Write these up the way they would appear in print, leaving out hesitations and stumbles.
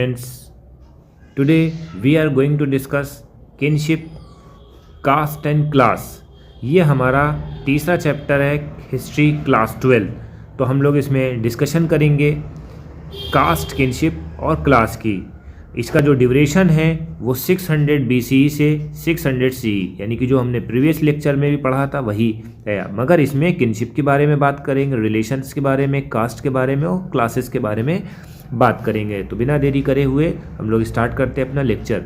Friends, today we are going to discuss kinship, caste and class। ये हमारा तीसरा chapter है हिस्ट्री क्लास 12। तो हम लोग इसमें डिस्कशन करेंगे कास्ट, किनशिप और क्लास की। इसका जो ड्यूरेशन है वो 600 BCE से 600 CE, यानी कि जो हमने प्रीवियस लेक्चर में भी पढ़ा था वही है। मगर इसमें किनशिप के बारे में बात करेंगे, रिलेशंस के बारे में, कास्ट के बारे में और क्लासेस के बारे में बात करेंगे। तो बिना देरी करे हुए हम लोग स्टार्ट करते हैं अपना लेक्चर।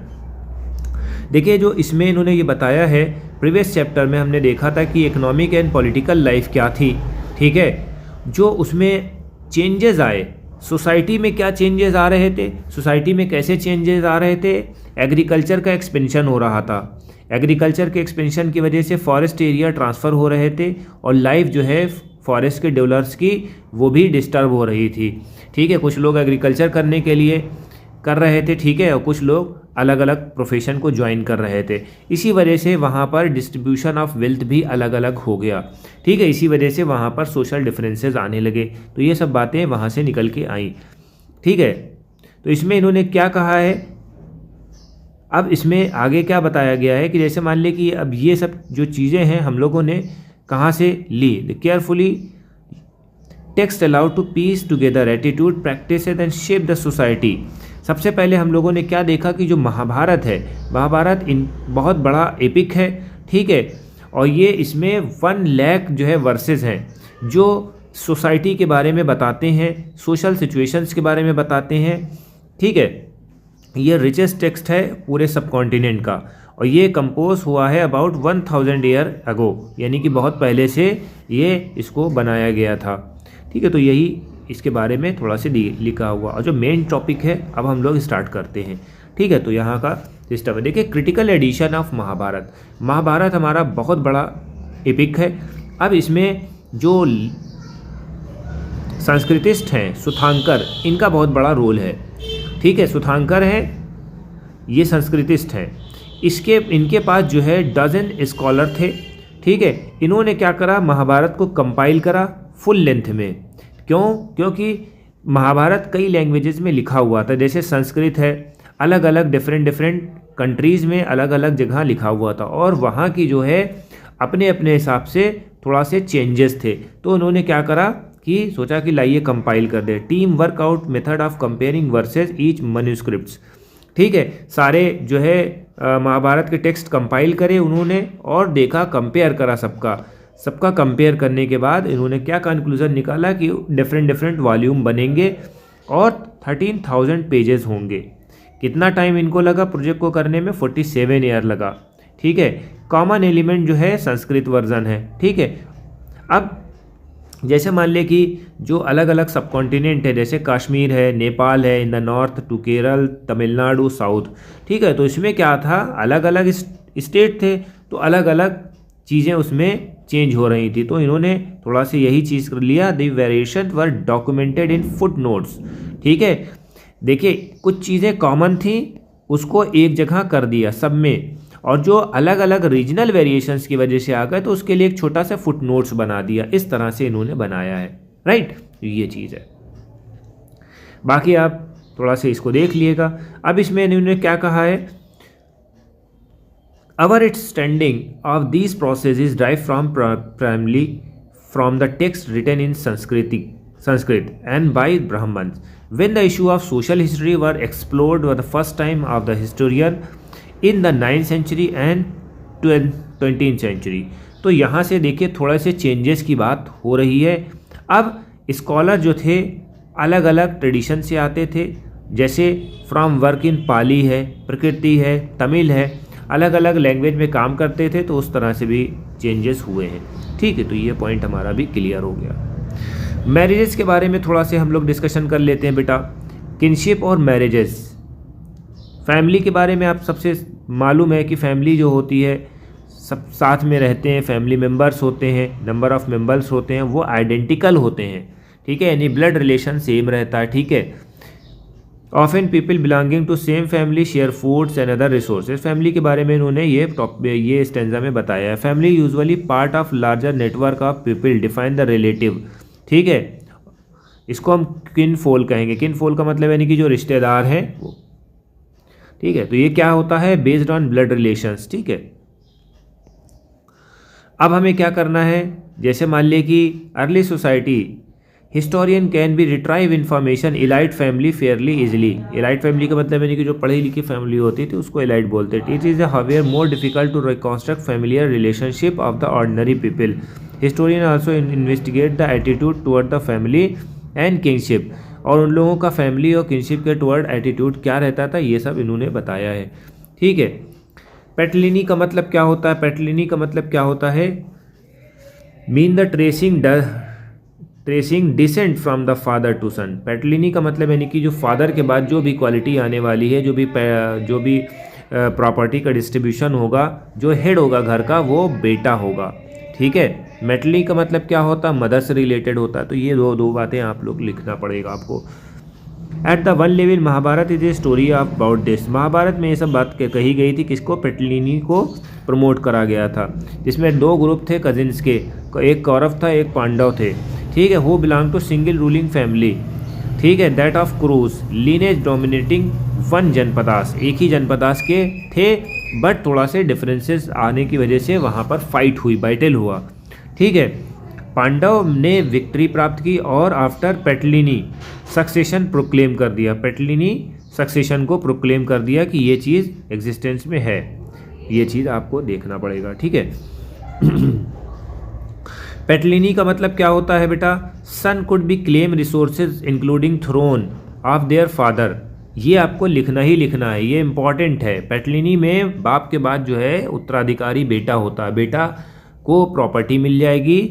देखिए, जो इसमें इन्होंने ये बताया है, प्रीवियस चैप्टर में हमने देखा था कि इकोनॉमिक एंड पॉलिटिकल लाइफ क्या थी, ठीक है। जो उसमें चेंजेस आए, सोसाइटी में क्या चेंजेस आ रहे थे, सोसाइटी में कैसे चेंजेस आ रहे थे। एग्रीकल्चर का एक्सपेंशन हो रहा था, एग्रीकल्चर के एक्सपेंशन की वजह से फॉरेस्ट एरिया ट्रांसफ़र हो रहे थे और लाइफ जो है फॉरेस्ट के डेवलपर्स की वो भी डिस्टर्ब हो रही थी, ठीक है। कुछ लोग एग्रीकल्चर करने के लिए कर रहे थे, ठीक है, और कुछ लोग अलग अलग प्रोफेशन को ज्वाइन कर रहे थे। इसी वजह से वहाँ पर डिस्ट्रीब्यूशन ऑफ वेल्थ भी अलग अलग हो गया, ठीक है। इसी वजह से वहाँ पर सोशल डिफरेंसेस आने लगे। तो ये सब बातें वहाँ से निकल के आई, ठीक है। तो इसमें इन्होंने क्या कहा है, अब इसमें आगे क्या बताया गया है कि जैसे मान लें कि अब ये सब जो चीज़ें हैं हम लोगों ने कहाँ से ली। Carefully text aloud to piece together attitude practices and shape the society. सबसे पहले हम लोगों ने क्या देखा कि जो महाभारत है, महाभारत बहुत बड़ा एपिक है, ठीक है। और ये इसमें 1 लाख जो है वर्सेस हैं जो सोसाइटी के बारे में बताते हैं, सोशल सिचुएशंस के बारे में बताते हैं, ठीक है। ये रिचेस्ट टेक्स्ट है पूरे सब कॉन्टिनेंट का और ये कंपोज हुआ है अबाउट 1000 ईयर अगो, यानी कि बहुत पहले से ये इसको बनाया गया था, ठीक है। तो यही इसके बारे में थोड़ा सा लिखा हुआ और जो मेन टॉपिक है अब हम लोग स्टार्ट करते हैं, ठीक है। तो यहाँ का सिस्टम है, देखिए critical edition of Mahabharata. Mahabharata हमारा बहुत बड़ा एपिक है। अब इसमें जो संस्कृतिस्ट हैं सुथांकर, इनका बहुत बड़ा रोल है, ठीक है। सुथांकर हैं, ये संस्कृतिस्ट हैं। इनके पास जो है डजन स्कॉलर थे, ठीक है। इन्होंने क्या करा, महाभारत को कंपाइल करा फुल लेंथ में। क्यों? क्योंकि महाभारत कई लैंग्वेजेस में लिखा हुआ था, जैसे संस्कृत है, अलग अलग डिफरेंट कंट्रीज़ में अलग अलग जगह लिखा हुआ था और वहाँ की जो है अपने अपने हिसाब से थोड़ा से चेंजेस थे। तो उन्होंने क्या करा कि सोचा कि लाइए कंपाइल कर दे। Team workout method of comparing verses each manuscripts, ठीक है। सारे जो है महाभारत के टेक्स्ट कंपाइल करे उन्होंने और देखा, कंपेयर करा सबका कंपेयर करने के बाद इन्होंने क्या कंक्लूजन निकाला कि डिफरेंट वॉल्यूम बनेंगे और 13,000 पेजेस होंगे। कितना टाइम इनको लगा प्रोजेक्ट को करने में? 47 ईयर लगा, ठीक है। कॉमन एलिमेंट जो है संस्कृत वर्जन है, ठीक है। अब जैसे मान ले कि जो अलग अलग सब कॉन्टिनेंट है, जैसे कश्मीर है, नेपाल है, in the north to Kerala, Tamil Nadu south, ठीक है। तो इसमें क्या था, अलग अलग स्टेट थे तो अलग अलग चीज़ें उसमें चेंज हो रही थी। तो इन्होंने थोड़ा सा यही चीज़ कर लिया, the variation were documented in foot notes, ठीक है। देखिए कुछ चीज़ें कॉमन थी उसको एक जगह कर दिया सब में, और जो अलग अलग रीजनल वेरिएशंस की वजह से आ गए तो उसके लिए एक छोटा सा फुट नोट्स बना दिया। इस तरह से इन्होंने बनाया है, राइट। ये चीज़ है, बाकी आप थोड़ा सा इसको देख लिएगा। अब इसमें इन्होंने क्या कहा है, our understanding of these processes derive from primarily from the text written in Sanskrit and by Brahmins. When the issue of social history were explored for the first time of the historian in the 9th century and 20th century, तो यहाँ से देखिए थोड़ा से changes की बात हो रही है। अब स्कॉलर जो थे अलग अलग ट्रेडिशन से आते थे, जैसे फ्रॉम वर्क इन पाली है, प्रकृति है, तमिल है, अलग अलग लैंग्वेज में काम करते थे, तो उस तरह से भी चेंजेस हुए हैं, ठीक है। तो ये पॉइंट हमारा भी क्लियर हो गया। मैरिजेस के बारे में थोड़ा से हम लोग डिस्कशन कर लेते हैं बेटा। किनशिप और मैरिजेस, फैमिली के बारे में आप सबसे मालूम है कि फैमिली जो होती है सब साथ में रहते हैं, फैमिली मेम्बर्स होते हैं, नंबर ऑफ़ मेम्बर्स होते हैं, वो आइडेंटिकल होते हैं, ठीक है, यानी ब्लड रिलेशन सेम रहता है, ठीक है। Often people belonging to same family share foods and other resources. Family के बारे में इन्होंने ये स्टेंजा में बताया है। Family usually part of larger network of people define the relative, ठीक है। इसको हम किन फोल कहेंगे। किन फोल का मतलब यानी कि जो रिश्तेदार हैं ठीक है, तो ये क्या होता है, बेस्ड ऑन ब्लड रिलेशंस। ठीक है, अब हमें क्या करना है, जैसे मान लिया कि early society historian can be retrieve information elite family Fairlie easily. Elite family का मतलब है कि जो पढ़ी लिखी फैमिली होती थी उसको इलाइट बोलते थे। It is however more difficult to reconstruct familiar relationship of the ordinary people. Historian also investigate the attitude toward the family and kingship, और उन लोगों का फैमिली और किंगशिप के टुवर्ड एटीट्यूड क्या रहता था, ये सब इन्होंने बताया है। ठीक है, पेटलिनी का मतलब क्या होता है, पेटलिनी का मतलब क्या होता है, mean the tracing descent from the father to son. Patriliny का मतलब यानी कि जो फादर के बाद जो भी क्वालिटी आने वाली है, जो भी प्रॉपर्टी का डिस्ट्रीब्यूशन होगा, जो हेड होगा घर का वो बेटा होगा। ठीक है, मेटली का मतलब क्या होता है, मदर से रिलेटेड होता है। तो ये दो बातें आप लोग लिखना पड़ेगा आपको। At the one level Mahabharata is a story of about this. Mahabharata में ये सब बात कही गई थी, किसको, पेटलिनी को प्रमोट करा गया था, जिसमें दो ग्रुप थे कजिन्स के, एक कौरव था एक पांडव थे। ठीक है, who belong to single ruling family. ठीक है, that of Kuru lineage dominating one janapadas, एक ही जनपदास के थे, बट थोड़ा से डिफरेंसेस आने की वजह से वहाँ पर फाइट हुई, बैटल हुआ। ठीक है, पांडव ने विक्ट्री प्राप्त की और आफ्टर पेटलिनी सक्सेशन प्रोक्लेम कर दिया। पेटलिनी सक्सेशन को प्रोक्लेम कर दिया कि ये चीज़ एग्जिस्टेंस में है, ये चीज़ आपको देखना पड़ेगा। ठीक है, पेटलिनी का मतलब क्या होता है बेटा, son could be claim resources including throne of their father. ये आपको लिखना ही लिखना है, ये इंपॉर्टेंट है। पेटलिनी में बाप के बाद जो है उत्तराधिकारी बेटा होता है, बेटा को प्रॉपर्टी मिल जाएगी,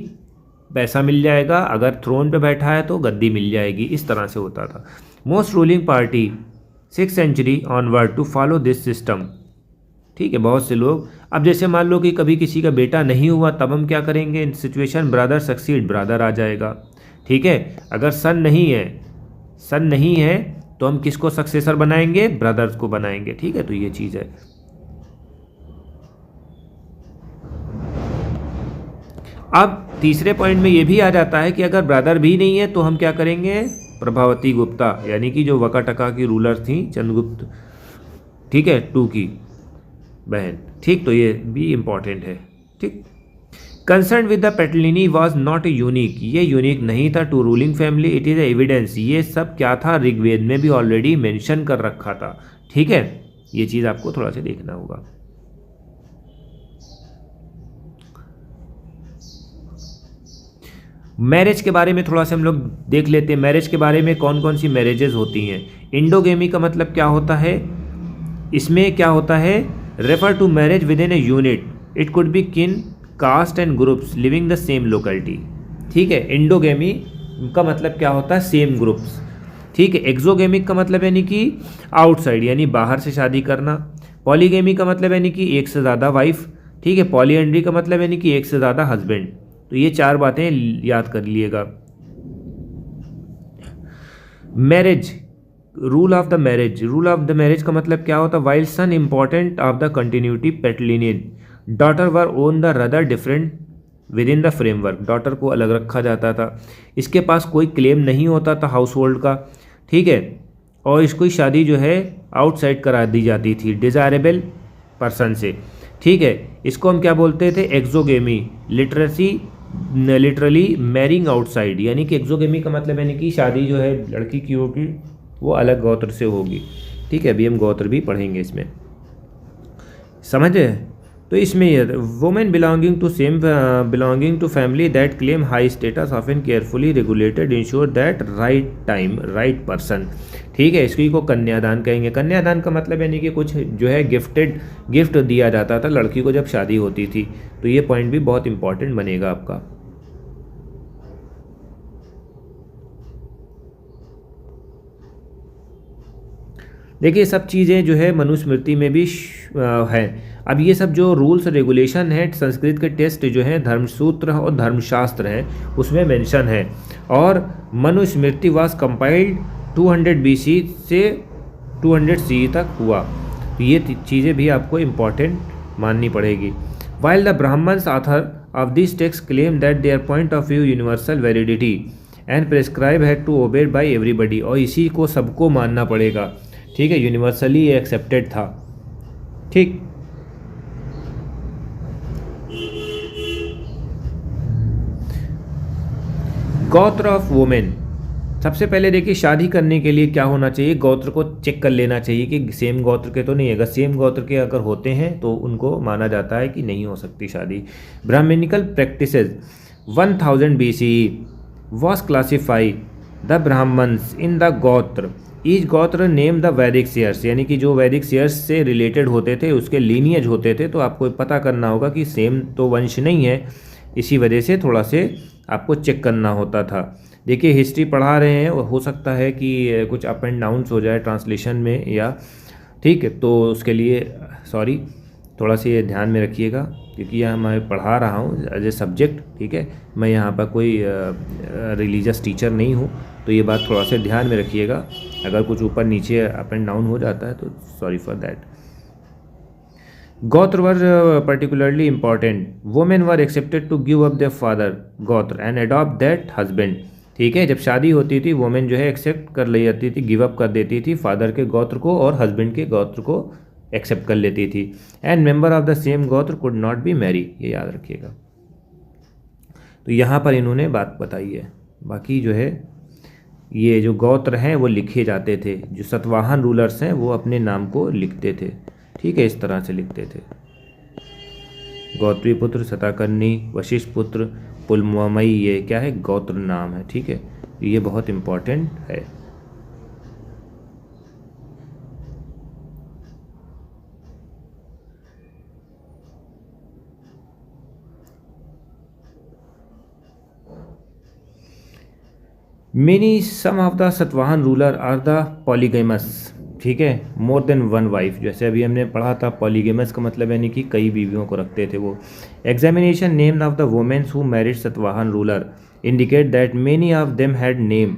पैसा मिल जाएगा, अगर थ्रोन पे बैठा है तो गद्दी मिल जाएगी, इस तरह से होता था। Most ruling party 6th century onward to follow this system. ठीक है, बहुत से लोग, अब जैसे मान लो कि कभी किसी का बेटा नहीं हुआ, तब हम क्या करेंगे, इन सिचुएशन ब्रदर सक्सीड, ब्रदर आ जाएगा। ठीक है, अगर सन नहीं है तो हम किसको सक्सेसर बनाएंगे, ब्रदर्स को बनाएंगे। ठीक है, तो ये चीज़ है। अब तीसरे पॉइंट में ये भी आ जाता है कि अगर ब्रदर भी नहीं है तो हम क्या करेंगे, प्रभावती गुप्ता, यानी कि जो वकाटका की रूलर थी चंद्रगुप्त, ठीक है, 2 की बहन। ठीक, तो ये भी इम्पॉर्टेंट है। ठीक, concern with the patriliny was not unique, ये यूनिक नहीं था to ruling family, it is evidence. ये सब क्या था, ऋग्वेद में भी ऑलरेडी मेंशन कर रखा था। ठीक है, ये चीज़ आपको थोड़ा सा देखना होगा। मैरिज के बारे में थोड़ा सा हम लोग देख लेते हैं, मैरिज के बारे में कौन कौन सी मैरिजेज होती हैं। इंडोगेमी का मतलब क्या होता है, इसमें क्या होता है, refer to marriage within a unit, it could be kin caste and groups living the same locality. ठीक है, इंडोगेमी का मतलब क्या होता है, सेम ग्रुप्स। ठीक है, एक्सोगेमिक का मतलब यानी कि आउटसाइड, यानी बाहर से शादी करना। पॉलीगेमी का मतलब यानी कि एक से ज़्यादा वाइफ। ठीक है, पॉलीएंड्री का मतलब यानी कि एक से ज़्यादा हस्बैंड। तो ये 4 बातें याद कर लिएगा। Marriage, rule of the marriage, rule of the marriage का मतलब क्या होता है, while son important of the continuity patrilineage, daughter were own the rather different within the framework. Daughter को अलग रखा जाता था, इसके पास कोई क्लेम नहीं होता था हाउस होल्ड का। ठीक है, और इसको शादी जो है आउटसाइड करा दी जाती थी डिज़ायरेबल पर्सन से। ठीक है, इसको हम क्या बोलते थे, एक्सोगेमी, लिटरली मैरिंग आउटसाइड, यानी कि एक्सोगेमी का मतलब यानी कि शादी जो है लड़की की होगी वो अलग गोत्र से होगी। ठीक है, अभी हम गोत्र भी पढ़ेंगे इसमें, समझे। तो इसमें ये women belonging to family that claim high status often carefully regulated ensure that right time right person. ठीक है, इसकी को कन्यादान कहेंगे। कन्यादान का मतलब यानी कि कुछ जो है गिफ्ट दिया जाता था लड़की को जब शादी होती थी। तो ये पॉइंट भी बहुत इंपॉर्टेंट बनेगा आपका। देखिए, सब चीज़ें जो है मनुस्मृति में भी है। अब ये सब जो रूल्स रेगुलेशन है, संस्कृत के टेस्ट जो हैं धर्मसूत्र और धर्मशास्त्र हैं उसमें मेंशन है। और मनुस्मृति वाज कंपाइल्ड 200 BC से 200 CE तक हुआ। तो ये चीज़ें भी आपको इम्पॉर्टेंट माननी पड़ेगी। While the Brahmins author of this text claim that their point of view universal validity and prescribe had to obeyed by everybody. और इसी को सबको मानना पड़ेगा। ठीक है, यूनिवर्सली एक्सेप्टेड था। ठीक, गोत्र ऑफ वुमेन। सबसे पहले देखिए शादी करने के लिए क्या होना चाहिए, गोत्र को चेक कर लेना चाहिए कि सेम गोत्र के तो नहीं है। अगर सेम गोत्र के अगर होते हैं तो उनको माना जाता है कि नहीं हो सकती शादी। Brahmanical practices 1000 BCE was classify the Brahmins in the gotra. Each gotra name the Vedic seers, यानी कि जो वैदिक सीयर्स से रिलेटेड होते थे उसके लीनियज होते थे, तो आपको पता करना होगा कि सेम तो वंश नहीं है, इसी वजह से थोड़ा से आपको चेक करना होता था। देखिए हिस्ट्री पढ़ा रहे हैं, हो सकता है कि कुछ अप एंड डाउन्स हो जाए ट्रांसलेशन में या, ठीक है, तो उसके लिए सॉरी, थोड़ा सा ये ध्यान में रखिएगा क्योंकि यह मैं पढ़ा रहा हूँ एज ए सब्जेक्ट। ठीक है, मैं यहाँ पर कोई रिलीजियस टीचर नहीं हूँ, तो ये बात थोड़ा सा ध्यान में रखिएगा। अगर कुछ ऊपर नीचे अप एंड डाउन हो जाता है तो सॉरी फॉर दैट। गोत्र वर particularly important. Women were accepted to give up their father गोत्र and adopt that husband. ठीक है, जब शादी होती थी वोमेन जो है एक्सेप्ट कर ले जाती थी, गिव अप कर देती थी फादर के गोत्र को और हस्बैंड के गोत्र को एक्सेप्ट कर लेती थी। And member of the same गोत्र कुड नॉट बी मैरी, ये याद रखिएगा। तो यहाँ पर इन्होंने बात बताई है। बाकी जो है ये जो गोत्र हैं वो लिखे जाते थे, जो सतवाहन रूलर्स हैं वो अपने नाम को लिखते थे। ठीक है, इस तरह से लिखते थे, गौत्री पुत्र, सताकर्णी, वशिष्ठ पुत्र, पुलमयी, ये क्या है, गोत्र नाम है। ठीक है, ये बहुत इम्पोर्टेंट है। Many some of the Satavahana ruler are the polygamous. ठीक है, मोर देन वन वाइफ, जैसे अभी हमने पढ़ा था पॉलीगेमस का मतलब यानी कि कई बीवियों को रखते थे वो। Examination name of the womens who married Satavahana ruler indicate that many of them had name,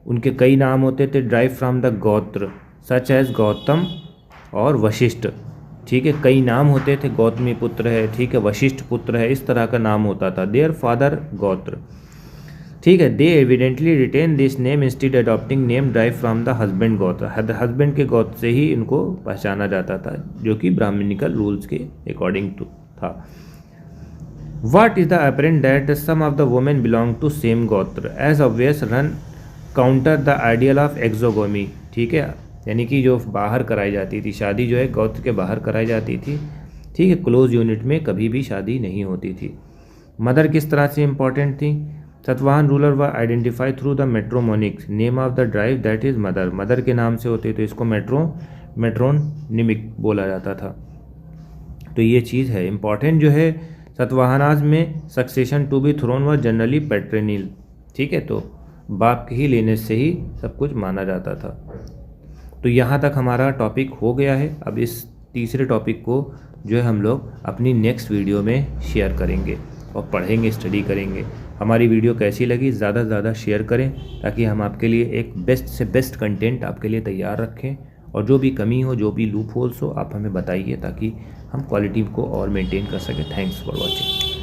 उनके कई नाम होते थे ड्राइव फ्रॉम द गोत्र सच एज गौतम और वशिष्ठ। ठीक है, कई नाम होते थे, गौतमी पुत्र है, ठीक है, वशिष्ठ पुत्र है, इस तरह का नाम होता था। Their father gotra. ठीक है, they evidently retain this name instead adopting name drive from the husband gotra. Husband के गोत्र से ही इनको पहचाना जाता था, जो कि ब्राह्मणिकल रूल्स के अकॉर्डिंग टू था। What is the apparent that some of the women belong to same gotra as obvious run counter the ideal of exogamy. ठीक है, यानी कि जो बाहर कराई जाती थी शादी, जो है गोत्र के बाहर कराई जाती थी। ठीक है, क्लोज यूनिट में कभी भी शादी नहीं होती थी। मदर किस तरह से इंपॉर्टेंट थी, Satavahana ruler were identify through the metronymics name of the drive that is mother. Mother के नाम से होते तो इसको मेट्रोनिमिक बोला जाता था। तो ये चीज़ है इंपॉर्टेंट जो है। सतवाहनाज में सक्सेशन टू बी थ्रोन व जनरली पैट्रेनिल। ठीक है, तो बाप के ही लेने से ही सब कुछ माना जाता था। तो यहाँ तक हमारा टॉपिक हो गया है। अब इस तीसरे टॉपिक को जो है हम लोग अपनी नेक्स्ट वीडियो में शेयर करेंगे और पढ़ेंगे, स्टडी करेंगे। हमारी वीडियो कैसी लगी ज़्यादा से ज़्यादा शेयर करें ताकि हम आपके लिए एक बेस्ट से बेस्ट कंटेंट आपके लिए तैयार रखें, और जो भी कमी हो, जो भी लूप होल्स हो, आप हमें बताइए ताकि हम क्वालिटी को और मेंटेन कर सकें। Thanks for watching.